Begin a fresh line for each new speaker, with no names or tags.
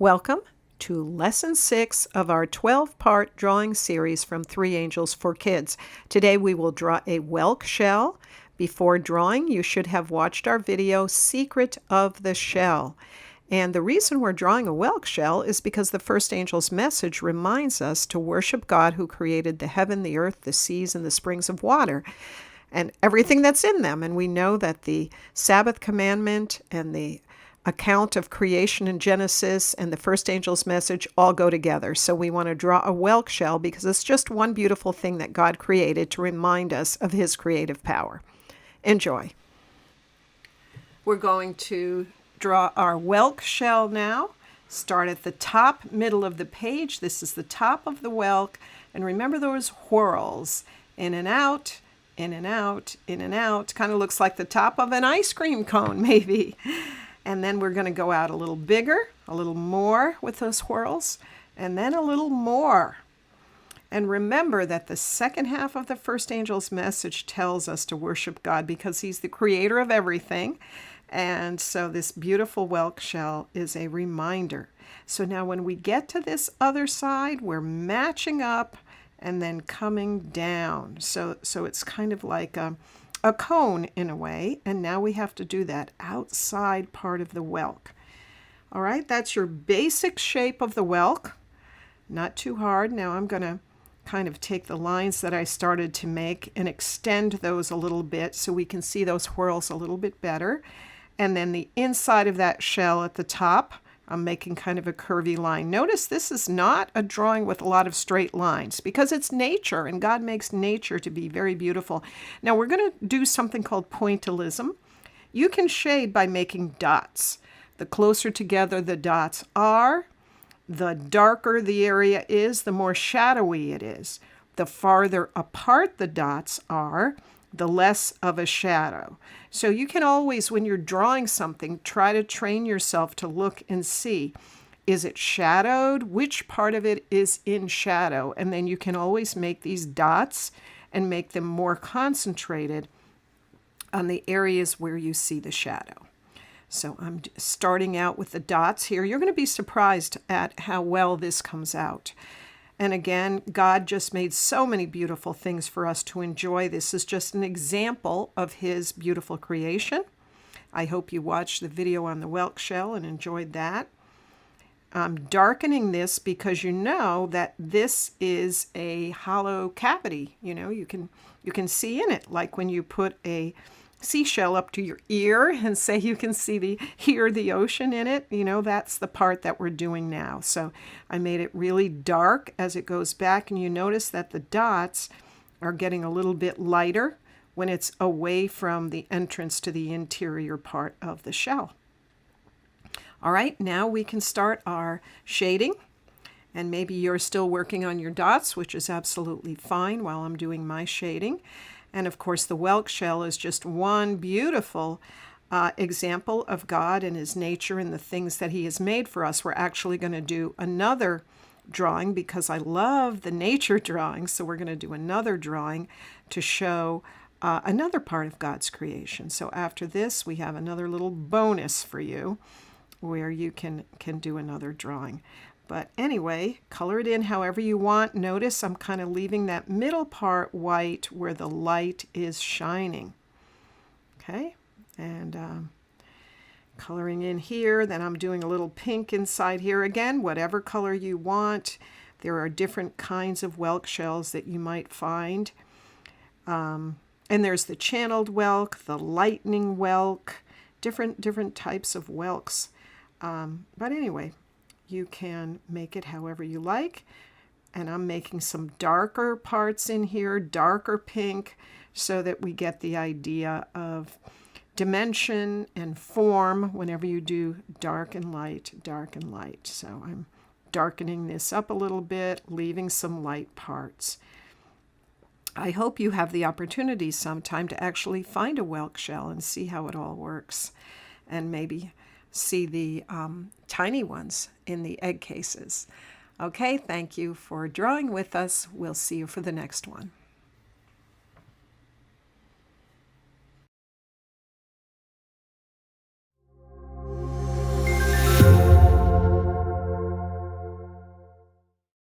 Welcome to Lesson 6 of our 12-part drawing series from Three Angels for Kids. Today we will draw a whelk shell. Before drawing, you should have watched our video, Secret of the Shell. And the reason we're drawing a whelk shell is because the first angel's message reminds us to worship God who created the heaven, the earth, the seas, and the springs of water, and everything that's in them. And we know that the Sabbath commandment and the account of creation in Genesis and the first angel's message all go together. So we want to draw a whelk shell because it's just one beautiful thing that God created to remind us of his creative power. Enjoy. We're going to draw our whelk shell now. Start at the top, middle of the page. This is the top of the whelk. And remember those whirls. In and out, in and out, in and out. Kind of looks like the top of an ice cream cone, maybe. And then we're going to go out a little bigger, a little more with those whirls, and then a little more. And remember that the second half of the first angel's message tells us to worship God because he's the creator of everything. And so this beautiful whelk shell is a reminder. So now when we get to this other side, we're matching up and then coming down. So it's kind of like a cone in a way, and now we have to do that outside part of the whelk. All right, that's your basic shape of the whelk. Not too hard. Now I'm going to kind of take the lines that I started to make and extend those a little bit so we can see those whirls a little bit better. And then the inside of that shell at the top, I'm making kind of a curvy line. Notice this is not a drawing with a lot of straight lines because it's nature and God makes nature to be very beautiful. Now we're going to do something called pointillism. You can shade by making dots. The closer together the dots are, the darker the area is, the more shadowy it is. The farther apart the dots are, the less of a shadow. So you can always, when you're drawing something, try to train yourself to look and see, is it shadowed? Which part of it is in shadow? And then you can always make these dots and make them more concentrated on the areas where you see the shadow. So I'm starting out with the dots here. You're going to be surprised at how well this comes out. And again, God just made so many beautiful things for us to enjoy. This is just an example of his beautiful creation. I hope you watched the video on the whelk shell and enjoyed that. I'm darkening this because you know that this is a hollow cavity. You know, you can see in it, like when you put a seashell up to your ear and say you can hear the ocean in it. You know, that's the part that we're doing now. So I made it really dark as it goes back, and you notice that the dots are getting a little bit lighter when it's away from the entrance to the interior part of the shell. All right, now we can start our shading. And maybe you're still working on your dots, which is absolutely fine while I'm doing my shading. And of course, the whelk shell is just one beautiful example of God and his nature and the things that he has made for us. We're actually going to do another drawing because I love the nature drawings. So we're going to do another drawing to show another part of God's creation. So after this, we have another little bonus for you where you can do another drawing. But anyway, color it in however you want. Notice I'm kind of leaving that middle part white where the light is shining. Okay, and coloring in here. Then I'm doing a little pink inside here again, whatever color you want. There are different kinds of whelk shells that you might find. And there's the channeled whelk, the lightning whelk, different types of whelks. But anyway, you can make it however you like. And I'm making some darker parts in here, darker pink, so that we get the idea of dimension and form whenever you do dark and light, dark and light. So I'm darkening this up a little bit, leaving some light parts. I hope you have the opportunity sometime to actually find a whelk shell and see how it all works. And maybe see the tiny ones in the egg cases. Okay, thank you for drawing with us. We'll see you for the next one.